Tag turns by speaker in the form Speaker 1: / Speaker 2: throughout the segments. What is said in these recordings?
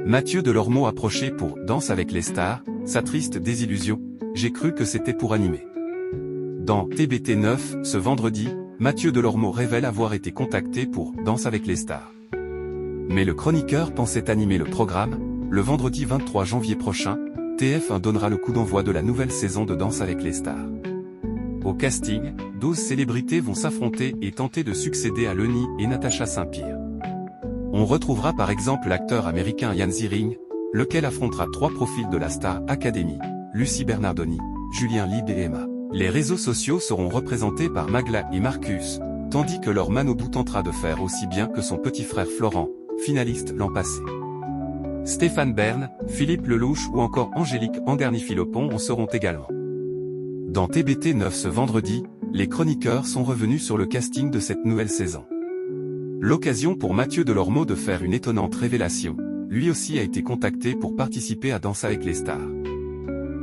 Speaker 1: Mathieu Delormeau approché pour Danse avec les stars, sa triste désillusion, j'ai cru que c'était pour animer. Dans TBT 9, ce vendredi, Mathieu Delormeau révèle avoir été contacté pour Danse avec les stars. Mais le chroniqueur pensait animer le programme. Le vendredi 23 janvier prochain, TF1 donnera le coup d'envoi de la nouvelle saison de Danse avec les stars. Au casting, 12 célébrités vont s'affronter et tenter de succéder à Lenny et Natacha Saint-Pierre. On retrouvera par exemple l'acteur américain Ian Ziering, lequel affrontera 3 profils de la Star Academy, Lucie Bernardoni, Julien Lieb et Emma. Les réseaux sociaux seront représentés par Magla et Marcus, tandis que leur Manodou tentera de faire aussi bien que son petit frère Florent, finaliste l'an passé. Stéphane Bern, Philippe Lelouch ou encore Angélique Angarny-Philopon en seront également. Dans TBT 9 ce vendredi, les chroniqueurs sont revenus sur le casting de cette nouvelle saison. L'occasion pour Mathieu Delormeau de faire une étonnante révélation, lui aussi a été contacté pour participer à Danse avec les stars.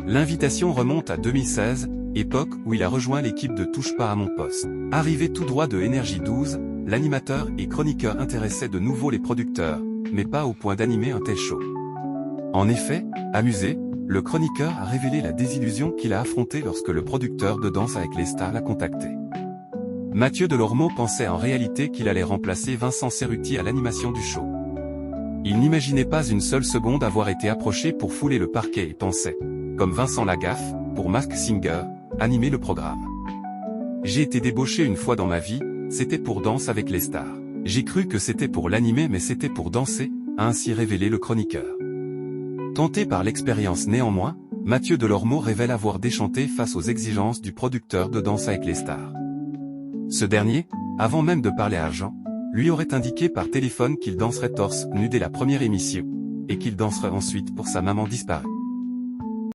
Speaker 1: L'invitation remonte à 2016, époque où il a rejoint l'équipe de Touche pas à mon poste. Arrivé tout droit de Énergie 12, l'animateur et chroniqueur intéressait de nouveau les producteurs, mais pas au point d'animer un tel show. En effet, amusé, le chroniqueur a révélé la désillusion qu'il a affrontée lorsque le producteur de Danse avec les stars l'a contacté. Mathieu Delormeau pensait en réalité qu'il allait remplacer Vincent Cerruti à l'animation du show. Il n'imaginait pas une seule seconde avoir été approché pour fouler le parquet et pensait, comme Vincent Lagaffe, pour Masked Singer, animer le programme. J'ai été débauché une fois dans ma vie, c'était pour Danse avec les stars. J'ai cru que c'était pour l'animer mais c'était pour danser, a ainsi révélé le chroniqueur. Tenté par l'expérience néanmoins, Mathieu Delormeau révèle avoir déchanté face aux exigences du producteur de Danse avec les stars. Ce dernier, avant même de parler argent, lui aurait indiqué par téléphone qu'il danserait torse nu dès la première émission, et qu'il danserait ensuite pour sa maman disparue.